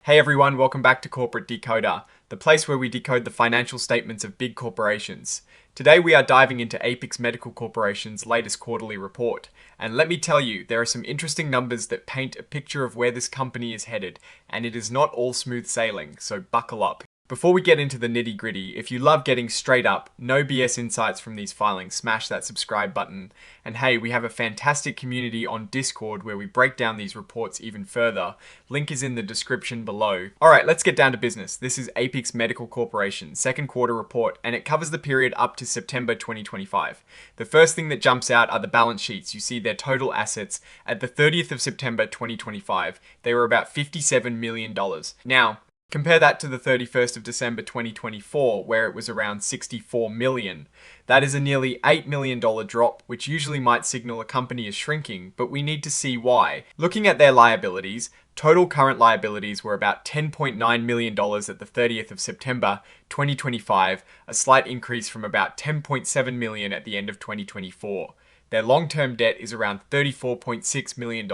Hey everyone, welcome back to Corporate Decoder, the place where we decode the financial statements of big corporations. Today we are diving into Apyx Medical Corporation's latest quarterly report. And let me tell you, there are some interesting numbers that paint a picture of where this company is headed, and it is not all smooth sailing, so buckle up. Before we get into the nitty gritty, if you love getting straight up, no BS insights from these filings, smash that subscribe button. And hey, we have a fantastic community on Discord where we break down these reports even further. Link is in the description below. Alright, let's get down to business. This is Apyx Medical Corporation's second quarter report, and it covers the period up to September 2025. The first thing that jumps out are the balance sheets. You see their total assets. At the 30th of September 2025, they were about $57 million. Now, compare that to the 31st of December 2024, where it was around $64 million. That is a nearly $8 million drop, which usually might signal a company is shrinking, but we need to see why. Looking at their liabilities, total current liabilities were about $10.9 million at the 30th of September 2025, a slight increase from about $10.7 million at the end of 2024. Their long-term debt is around $34.6 million.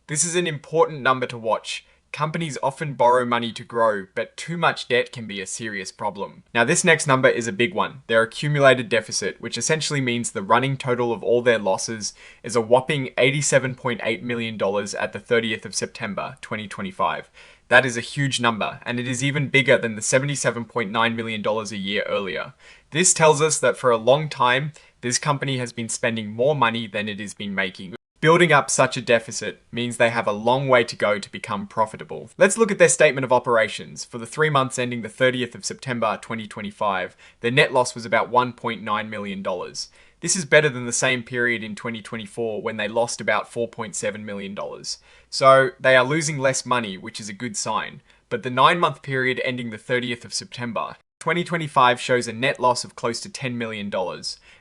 This is an important number to watch. Companies often borrow money to grow, but too much debt can be a serious problem. Now this next number is a big one, their accumulated deficit, which essentially means the running total of all their losses is a whopping $87.8 million at the 30th of September 2025. That is a huge number, and it is even bigger than the $77.9 million a year earlier. This tells us that for a long time, this company has been spending more money than it has been making. Building up such a deficit means they have a long way to go to become profitable. Let's look at their statement of operations. For the 3 months ending the 30th of September 2025, their net loss was about $1.9 million. This is better than the same period in 2024 when they lost about $4.7 million. So they are losing less money, which is a good sign. But the 9-month period ending the 30th of September 2025 shows a net loss of close to $10 million,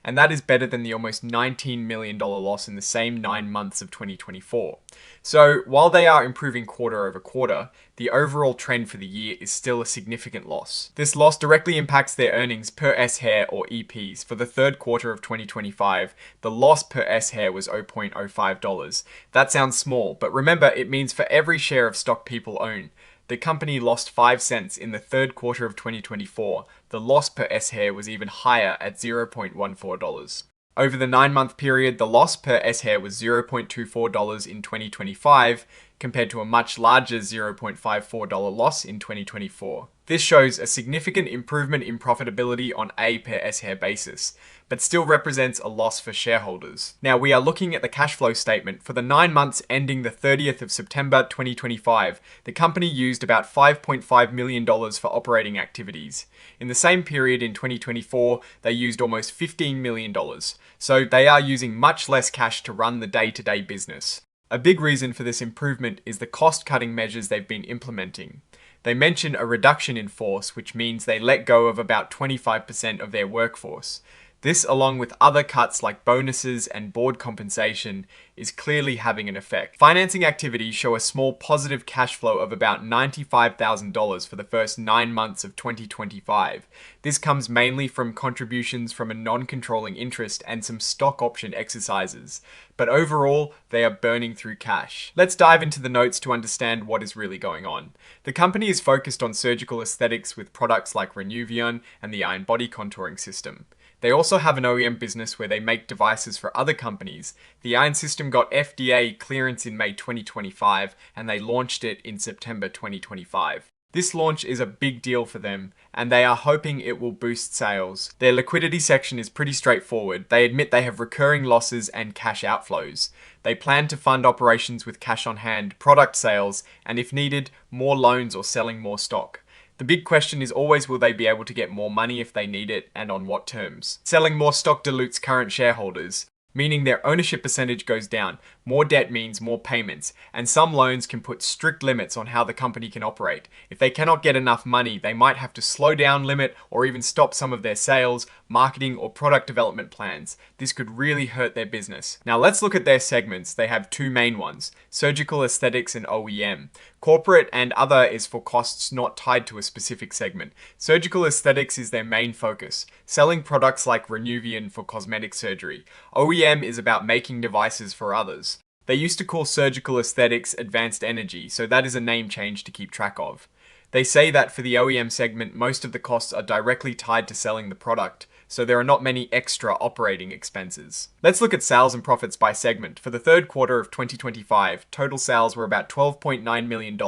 and that is better than the almost $19 million loss in the same 9 months of 2024. So while they are improving quarter over quarter, the overall trend for the year is still a significant loss. This loss directly impacts their earnings per S-hair or EPs. For the third quarter of 2025, the loss per S-hair was $0.05. That sounds small, but remember it means for every share of stock people own, the company lost 5 cents in the third quarter of 2024. The loss per S-hair was even higher at $0.14. Over the 9-month period, the loss per S-hair was $0.24 in 2025, compared to a much larger $0.54 loss in 2024. This shows a significant improvement in profitability on a per S-hair basis, but still represents a loss for shareholders. Now we are looking at the cash flow statement. For the 9 months ending the 30th of September 2025, the company used about $5.5 million for operating activities. In the same period in 2024, they used almost $15 million. So they are using much less cash to run the day-to-day business. A big reason for this improvement is the cost-cutting measures they've been implementing. They mention a reduction in force, which means they let go of about 25% of their workforce. This, along with other cuts like bonuses and board compensation, is clearly having an effect. Financing activities show a small positive cash flow of about $95,000 for the first 9 months of 2025. This comes mainly from contributions from a non-controlling interest and some stock option exercises. But overall, they are burning through cash. Let's dive into the notes to understand what is really going on. The company is focused on surgical aesthetics with products like Renuvion and the Iron Body Contouring System. They also have an OEM business where they make devices for other companies. The Iron System got FDA clearance in May 2025 and they launched it in September 2025. This launch is a big deal for them and they are hoping it will boost sales. Their liquidity section is pretty straightforward. They admit they have recurring losses and cash outflows. They plan to fund operations with cash on hand, product sales, and if needed, more loans or selling more stock. The big question is always, will they be able to get more money if they need it, and on what terms? Selling more stock dilutes current shareholders, meaning their ownership percentage goes down. More debt means more payments, and some loans can put strict limits on how the company can operate. If they cannot get enough money, they might have to slow down, limit, or even stop some of their sales, marketing, or product development plans. This could really hurt their business. Now let's look at their segments. They have 2 main ones, surgical aesthetics and OEM. Corporate and other is for costs not tied to a specific segment. Surgical aesthetics is their main focus, selling products like Renuvion for cosmetic surgery. OEM is about making devices for others. They used to call surgical aesthetics advanced energy, so that is a name change to keep track of. They say that for the OEM segment, most of the costs are directly tied to selling the product, so there are not many extra operating expenses. Let's look at sales and profits by segment. For the third quarter of 2025, total sales were about $12.9 million,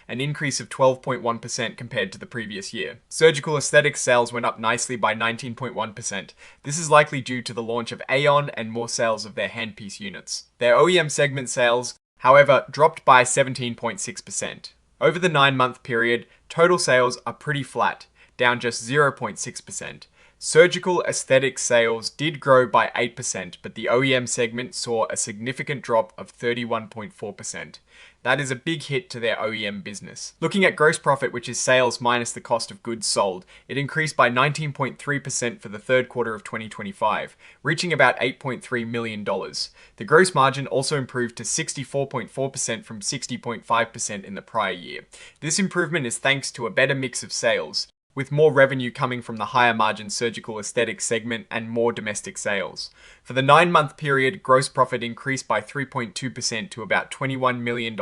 an increase of 12.1% compared to the previous year. Surgical aesthetics sales went up nicely by 19.1%. This is likely due to the launch of Aeon and more sales of their handpiece units. Their OEM segment sales, however, dropped by 17.6%. Over the 9-month period, total sales are pretty flat, down just 0.6%. Surgical aesthetic sales did grow by 8%, but the OEM segment saw a significant drop of 31.4%. That is a big hit to their OEM business. Looking at gross profit, which is sales minus the cost of goods sold, it increased by 19.3% for the third quarter of 2025, reaching about $8.3 million. The gross margin also improved to 64.4% from 60.5% in the prior year. This improvement is thanks to a better mix of sales, with more revenue coming from the higher margin surgical aesthetics segment and more domestic sales. For the 9-month period, gross profit increased by 3.2% to about $21 million,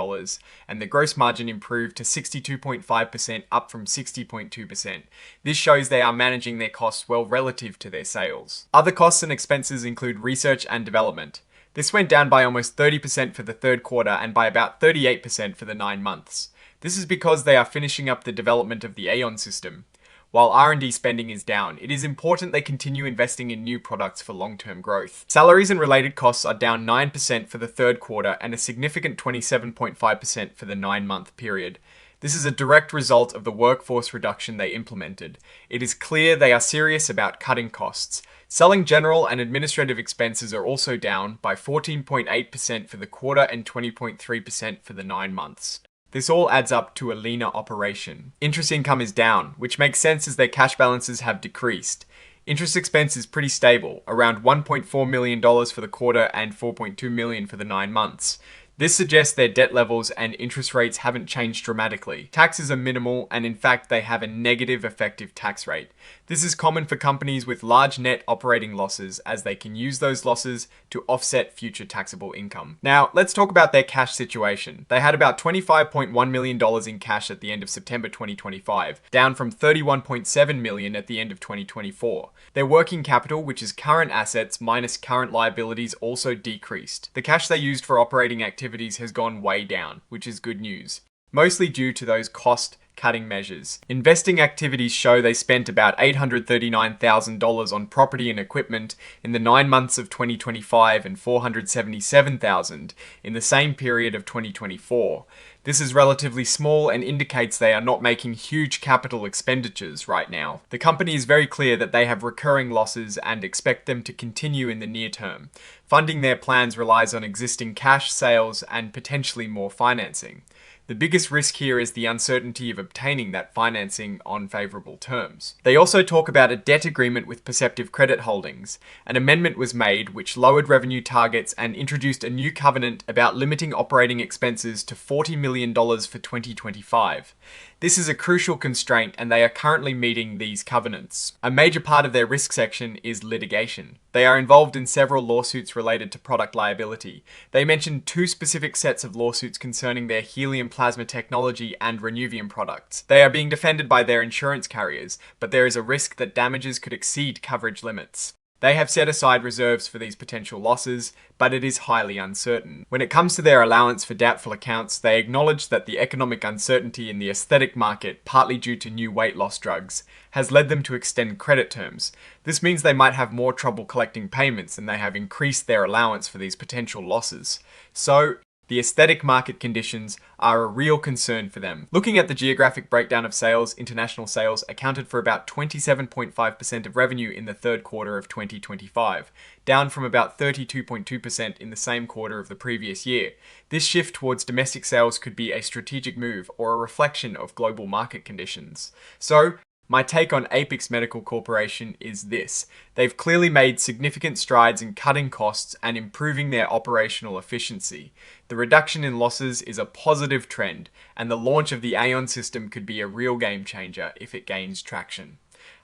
and the gross margin improved to 62.5%, up from 60.2%. This shows they are managing their costs well relative to their sales. Other costs and expenses include research and development. This went down by almost 30% for the third quarter and by about 38% for the 9 months. This is because they are finishing up the development of the Aeon system. While R&D spending is down, it is important they continue investing in new products for long-term growth. Salaries and related costs are down 9% for the third quarter and a significant 27.5% for the 9-month period. This is a direct result of the workforce reduction they implemented. It is clear they are serious about cutting costs. Selling general and administrative expenses are also down by 14.8% for the quarter and 20.3% for the 9 months. This all adds up to a leaner operation. Interest income is down, which makes sense as their cash balances have decreased. Interest expense is pretty stable, around $1.4 million for the quarter and $4.2 million for the 9 months. This suggests their debt levels and interest rates haven't changed dramatically. Taxes are minimal, and in fact they have a negative effective tax rate. This is common for companies with large net operating losses, as they can use those losses to offset future taxable income. Now, let's talk about their cash situation. They had about $25.1 million in cash at the end of September 2025, down from $31.7 million at the end of 2024. Their working capital, which is current assets minus current liabilities, also decreased. The cash they used for operating activities has gone way down, which is good news, mostly due to those cost-cutting measures. Investing activities show they spent about $839,000 on property and equipment in the 9 months of 2025 and $477,000 in the same period of 2024. This is relatively small and indicates they are not making huge capital expenditures right now. The company is very clear that they have recurring losses and expect them to continue in the near term. Funding their plans relies on existing cash, sales, and potentially more financing. The biggest risk here is the uncertainty of obtaining that financing on favorable terms. They also talk about a debt agreement with Perceptive Credit Holdings. An amendment was made which lowered revenue targets and introduced a new covenant about limiting operating expenses to $40 million for 2025. This is a crucial constraint, and they are currently meeting these covenants. A major part of their risk section is litigation. They are involved in several lawsuits related to product liability. They mention 2 specific sets of lawsuits concerning their helium plasma technology and Renuvium products. They are being defended by their insurance carriers, but there is a risk that damages could exceed coverage limits. They have set aside reserves for these potential losses, but it is highly uncertain. When it comes to their allowance for doubtful accounts, they acknowledge that the economic uncertainty in the aesthetic market, partly due to new weight loss drugs, has led them to extend credit terms. This means they might have more trouble collecting payments, and they have increased their allowance for these potential losses. So, the aesthetic market conditions are a real concern for them. Looking at the geographic breakdown of sales, international sales accounted for about 27.5% of revenue in the third quarter of 2025, down from about 32.2% in the same quarter of the previous year. This shift towards domestic sales could be a strategic move or a reflection of global market conditions. So, my take on Apyx Medical Corporation is this. They've clearly made significant strides in cutting costs and improving their operational efficiency. The reduction in losses is a positive trend, and the launch of the Aeon system could be a real game changer if it gains traction.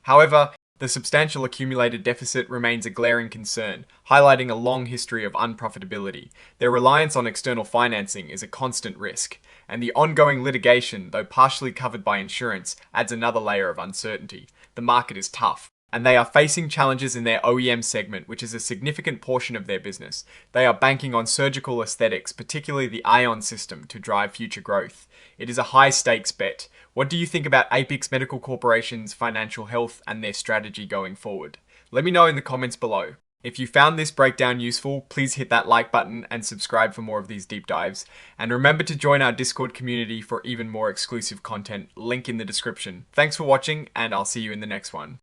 However, The substantial accumulated deficit remains a glaring concern, highlighting a long history of unprofitability. Their reliance on external financing is a constant risk, and the ongoing litigation, though partially covered by insurance, adds another layer of uncertainty. The market is tough, and they are facing challenges in their OEM segment, which is a significant portion of their business. They are banking on surgical aesthetics, particularly the Ion system, to drive future growth. It is a high-stakes bet. What do you think about Apyx Medical Corporation's financial health and their strategy going forward? Let me know in the comments below. If you found this breakdown useful, please hit that like button and subscribe for more of these deep dives. And remember to join our Discord community for even more exclusive content, link in the description. Thanks for watching, and I'll see you in the next one.